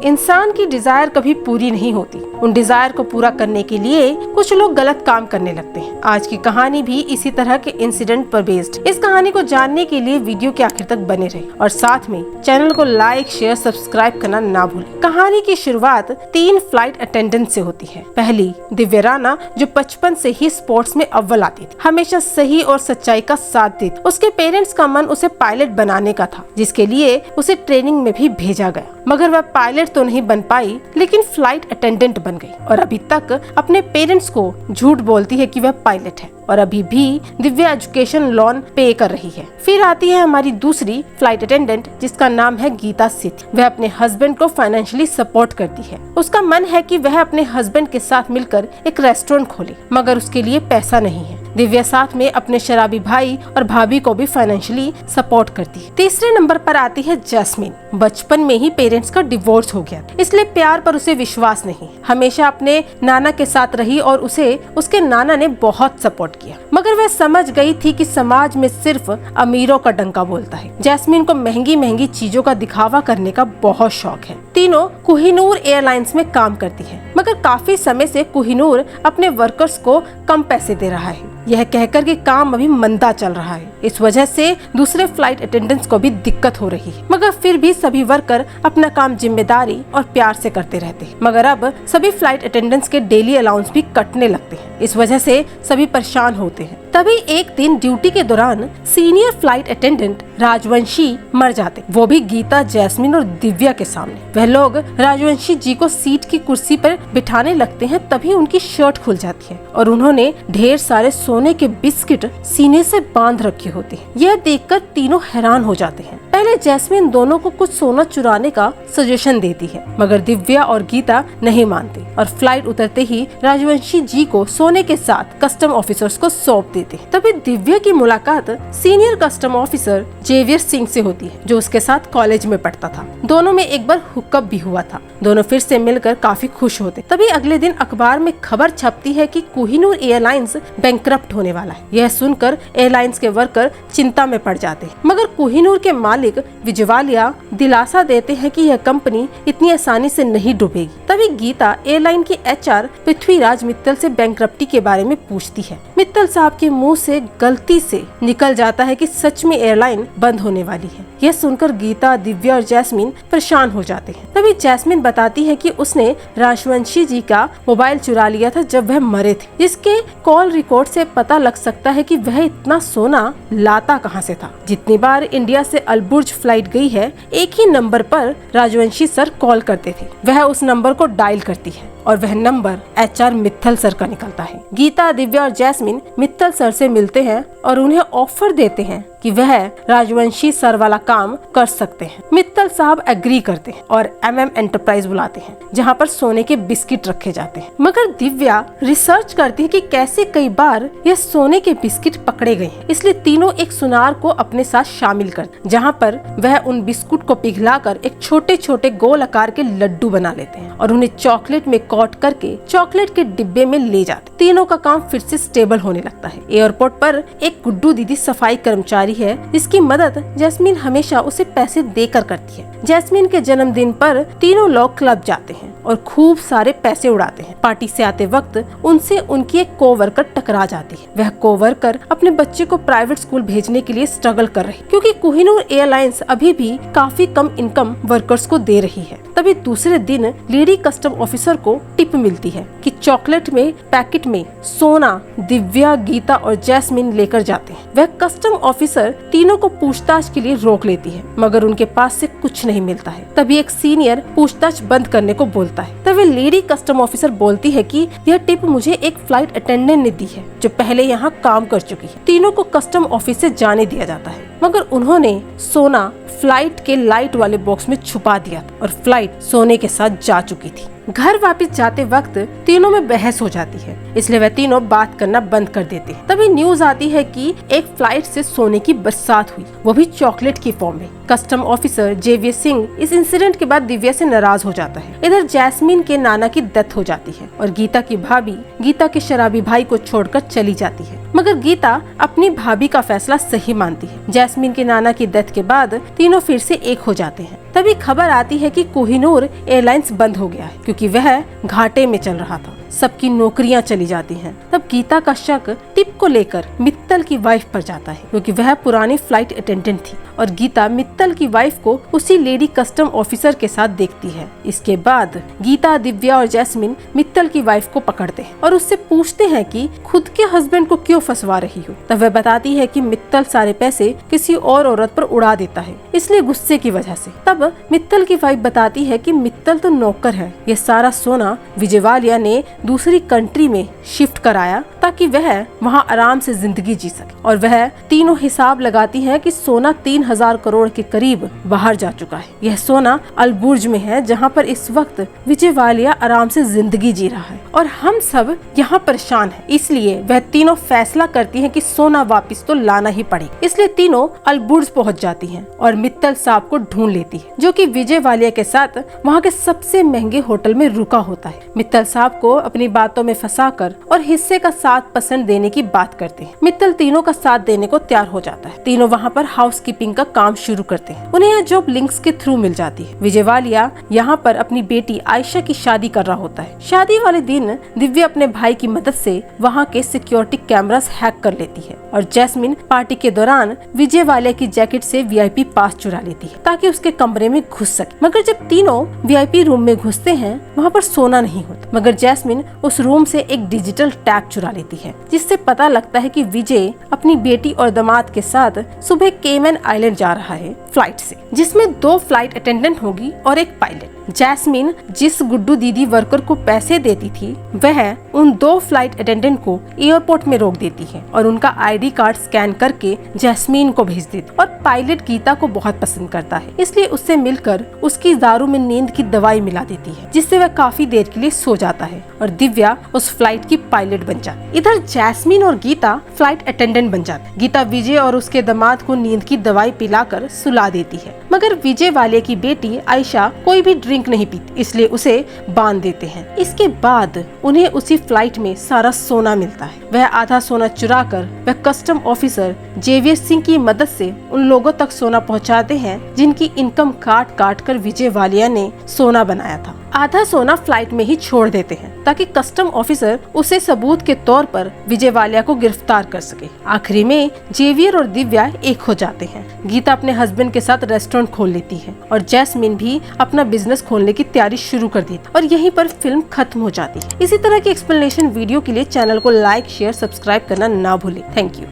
इंसान की डिजायर कभी पूरी नहीं होती। उन डिजायर को पूरा करने के लिए कुछ लोग गलत काम करने लगते हैं। आज की कहानी भी इसी तरह के इंसिडेंट पर बेस्ड। इस कहानी को जानने के लिए वीडियो के आखिर तक बने रहे और साथ में चैनल को लाइक, शेयर, सब्सक्राइब करना ना भूलें। कहानी की शुरुआत 3 फ्लाइट अटेंडेंट से होती है। पहली दिव्या राणा, जो बचपन से ही स्पोर्ट्स में अव्वल आती थी, हमेशा सही और सच्चाई का साथ देती। उसके पेरेंट्स का मन उसे पायलट बनाने का था, जिसके लिए उसे ट्रेनिंग में भी भेजा गया। मगर वह पायलट तो नहीं बन पाई, लेकिन फ्लाइट अटेंडेंट बन गई और अभी तक अपने पेरेंट्स को झूठ बोलती है कि वह पायलट है और अभी भी दिव्या एजुकेशन लोन पे कर रही है। फिर आती है हमारी दूसरी फ्लाइट अटेंडेंट, जिसका नाम है गीता सेठी। वह अपने हस्बैंड को फाइनेंशियली सपोर्ट करती है। उसका मन है कि वह अपने हस्बैंड के साथ मिलकर एक रेस्टोरेंट खोले, मगर उसके लिए पैसा नहीं है। दिव्या साथ में अपने शराबी भाई और भाभी को भी फाइनेंशियली सपोर्ट करती है। तीसरे नंबर पर आती है जैस्मिन। बचपन में ही पेरेंट्स का डिवोर्स हो गया, इसलिए प्यार पर उसे विश्वास नहीं। हमेशा अपने नाना के साथ रही और उसे उसके नाना ने बहुत सपोर्ट किया, मगर वह समझ गई थी कि समाज में सिर्फ अमीरों का डंका बोलता है। जैस्मिन को महंगी महंगी चीजों का दिखावा करने का बहुत शौक है। तीनों कोहिनूर एयरलाइंस में काम करती है, मगर काफी समय से कोहिनूर अपने वर्कर्स को कम पैसे दे रहा है, यह कहकर कि काम अभी मंदा चल रहा है। इस वजह से दूसरे फ्लाइट अटेंडेंट्स को भी दिक्कत हो रही है, मगर फिर भी सभी वर्कर अपना काम जिम्मेदारी और प्यार से करते रहते हैं। मगर अब सभी फ्लाइट अटेंडेंट्स के डेली अलाउंस भी कटने लगते हैं। इस वजह से सभी परेशान होते हैं। तभी एक दिन ड्यूटी के दौरान सीनियर फ्लाइट अटेंडेंट राजवंशी मर जाते, वो भी गीता, जैस्मिन और दिव्या के सामने। वह लोग राजवंशी जी को सीट की कुर्सी पर बिठाने लगते हैं, तभी उनकी शर्ट खुल जाती है और उन्होंने ढेर सारे सोने के बिस्किट सीने से बांध रखे होते हैं। यह देखकर तीनों हैरान हो जाते हैं। पहले जैस्मिन दोनों को कुछ सोना चुराने का सजेशन देती है, मगर दिव्या और गीता नहीं मानती और फ्लाइट उतरते ही राजवंशी जी को सोने के साथ कस्टम ऑफिसर्स को सौंप देते हैं। तभी दिव्या की मुलाकात senior custom officer Xavier Singh से होती है, जो उसके साथ कॉलेज में पढ़ता था। दोनों में एक बार हुकअप भी हुआ था। दोनों फिर से मिलकर काफी खुश होते। तभी अगले दिन अखबार में खबर छपती है कि कोहिनूर एयरलाइंस बैंकरप्ट होने वाला है। यह सुनकर एयरलाइंस के वर्कर चिंता में पड़ जाते हैं, मगर कोहिनूर के मालिक विजवालिया दिलासा देते हैं कि यह कंपनी इतनी आसानी से नहीं डूबेगी। तभी गीता एयरलाइन की HR पृथ्वीराज मित्तल से बैंकरप्टी के बारे में पूछती है। मित्तल साहब के मुंह से गलती से निकल जाता है कि सच में एयरलाइन बंद होने वाली है। यह सुनकर गीता, दिव्या और जैस्मिन परेशान हो जाते हैं। तभी जैस्मिन बताती है कि उसने राजवंशी जी का मोबाइल चुरा लिया था जब वह मरे थे, जिसके कॉल रिकॉर्ड से पता लग सकता है कि वह इतना सोना लाता कहां से था। जितनी बार इंडिया से अलबुर्ज फ्लाइट गई है, एक ही नंबर पर राजवंशी सर कॉल करते थे। वह उस नंबर को डायल करती है और वह नंबर HR मित्तल सर का निकलता है। गीता, दिव्या और जैस्मिन मित्तल सर से मिलते हैं और उन्हें ऑफर देते हैं कि वह राजवंशी सर वाला काम कर सकते हैं। मित्तल साहब एग्री करते हैं और MM एंटरप्राइज बुलाते हैं, जहां पर सोने के बिस्किट रखे जाते हैं। मगर दिव्या रिसर्च करती है कि कैसे कई बार यह सोने के बिस्किट पकड़े गए हैं, इसलिए तीनों एक सुनार को अपने साथ शामिल करते, जहां पर वह उन बिस्कुट को पिघलाकर एक छोटे छोटे गोल आकार के लड्डू बना लेते हैं और उन्हें चॉकलेट में कोट करके चॉकलेट के डिब्बे में ले जाते। तीनों का काम फिर से स्टेबल होने लगता है। एयरपोर्ट पर एक गुड्डू दीदी सफाई कर्मचारी है, जिसकी मदद जैस्मिन हमेशा उसे पैसे देकर करती है। जैस्मिन के जन्मदिन पर तीनों लोग क्लब जाते हैं और खूब सारे पैसे उड़ाते हैं। पार्टी से आते वक्त उनसे उनकी एक कोवर्कर टकरा जाती है। वह कोवर्कर अपने बच्चे को प्राइवेट स्कूल भेजने के लिए स्ट्रगल कर रही, क्योंकि कोहिनूर एयरलाइंस अभी भी काफी कम इनकम वर्कर्स को दे रही है। तभी दूसरे दिन लेडी कस्टम ऑफिसर को टिप मिलती है कि चॉकलेट में पैकेट में सोना दिव्या, गीता और जैस्मिन लेकर जाते हैं। वह कस्टम ऑफिसर तीनों को पूछताछ के लिए रोक लेती है, मगर उनके पास से कुछ नहीं मिलता है। तभी एक सीनियर पूछताछ बंद करने को बोलता है। तभी लेडी कस्टम ऑफिसर बोलती है कि यह टिप मुझे एक फ्लाइट अटेंडेंट ने दी है, जो पहले यहाँ काम कर चुकी है। तीनों को कस्टम ऑफिस से जाने दिया जाता है, मगर उन्होंने सोना फ्लाइट के लाइट वाले बॉक्स में छुपा दिया था और फ्लाइट सोने के साथ जा चुकी थी। घर वापस जाते वक्त तीनों में बहस हो जाती है, इसलिए वह तीनों बात करना बंद कर देते हैं। तभी न्यूज आती है कि एक फ्लाइट से सोने की बरसात हुई, वो भी चॉकलेट की फॉर्म में। कस्टम ऑफिसर जेवियर सिंह इस इंसिडेंट के बाद दिव्या से नाराज हो जाता है। इधर जैस्मिन के नाना की डेथ हो जाती है और गीता की भाभी गीता के शराबी भाई को छोड़कर चली जाती है, मगर गीता अपनी भाभी का फैसला सही मानती है। जैस्मिन के नाना की डेथ के बाद तीनों फिर से एक हो जाते हैं। तभी खबर आती है कि कोहिनूर एयरलाइंस बंद हो गया है क्योंकि वह घाटे में चल रहा था। सबकी नौकरियां चली जाती हैं। तब गीता का शक टिप को लेकर मित्तल की वाइफ पर जाता है क्योंकि वह पुरानी फ्लाइट अटेंडेंट थी और गीता मित्तल की वाइफ को उसी लेडी कस्टम ऑफिसर के साथ देखती है। इसके बाद गीता, दिव्या और जैस्मिन मित्तल की वाइफ को पकड़ते हैं और उससे पूछते हैं कि खुद के हस्बैंड को क्यों फंसवा रही हो। तब वह बताती है कि मित्तल सारे पैसे किसी और औरत पर उड़ा देता है, इसलिए गुस्से की वजह से। तब मित्तल की वाइफ बताती है कि मित्तल तो नौकर है, ये सारा सोना विजयवालिया ने दूसरी कंट्री में शिफ्ट कराया ताकि वह वहां आराम से जिंदगी जी सके। और वह तीनों हिसाब लगाती है कि सोना 3000 करोड़ के करीब बाहर जा चुका है। यह सोना अलबुर्ज में है जहां पर इस वक्त विजयवालिया आराम से जिंदगी जी रहा है और हम सब यहाँ परेशान हैं। इसलिए वह तीनों फैसला करती हैं कि सोना वापस तो लाना ही पड़ेगा। इसलिए तीनों अलबुर्ज पहुँच जाती हैं और मित्तल साहब को ढूंढ लेती है जो कि विजयवालिया के साथ वहाँ के सबसे महंगे होटल में रुका होता है। मित्तल साहब को अपनी बातों में फंसाकर और हिस्से का 7% देने की बात करते हैं। मित्तल तीनों का साथ देने को तैयार हो जाता है। तीनों वहाँ पर हाउसकीपिंग का काम शुरू करते हैं। उन्हें यह जॉब लिंक्स के थ्रू मिल जाती है। विजयवालिया यहाँ पर अपनी बेटी आयशा की शादी कर रहा होता है। शादी वाले दिन दिव्या अपने भाई की मदद से वहाँ के सिक्योरिटी कैमरास हैक कर लेती है और जैस्मिन पार्टी के दौरान विजयवालिया की जैकेट से VIP पास चुरा लेती है ताकि उसके कमरे में घुस सके। मगर जब तीनों VIP रूम में घुसते हैं वहाँ पर सोना नहीं होता, मगर जैस्मिन उस रूम से एक डिजिटल टैग चुरा लेती है जिससे पता लगता है कि विजय अपनी बेटी और दामाद के साथ सुबह केमन आइलैंड जा रहा है फ्लाइट से, जिसमें 2 फ्लाइट अटेंडेंट होगी और एक पायलट। जैस्मिन जिस गुड्डू दीदी वर्कर को पैसे देती थी वह उन 2 फ्लाइट अटेंडेंट को एयरपोर्ट में रोक देती है और उनका ID कार्ड स्कैन करके जैस्मिन को भेज देती। और पायलट गीता को बहुत पसंद करता है, इसलिए उससे मिलकर उसकी दारू में नींद की दवाई मिला देती है जिससे वह काफी देर के लिए सो जाता है और दिव्या उस फ्लाइट की पायलट बन जाती। इधर जैस्मिन और गीता फ्लाइट अटेंडेंट बन जाती। गीता विजय और उसके दामाद को नींद की दवाई पिलाकर सुला देती है, मगर विजयवालिया की बेटी आयशा कोई भी ड्रिंक नहीं पीती, इसलिए उसे बांध देते हैं। इसके बाद उन्हें उसी फ्लाइट में सारा सोना मिलता है। वह आधा सोना चुराकर वह कस्टम ऑफिसर जेवियर सिंह की मदद से उन लोगों तक सोना पहुंचाते हैं जिनकी इनकम काट काट कर विजयवालिया ने सोना बनाया था। आधा सोना फ्लाइट में ही छोड़ देते हैं ताकि कस्टम ऑफिसर उसे सबूत के तौर पर विजयवालिया को गिरफ्तार कर सके। आखिरी में जेवियर और दिव्या एक हो जाते हैं। गीता अपने हस्बैंड के साथ रेस्टोरेंट खोल लेती है और जैस्मिन भी अपना बिजनेस खोलने की तैयारी शुरू कर देती और यहीं पर फिल्म खत्म हो जाती है। इसी तरह की एक्सप्लेनेशन वीडियो के लिए चैनल को लाइक, शेयर, सब्सक्राइब करना ना भूलें। Thank you.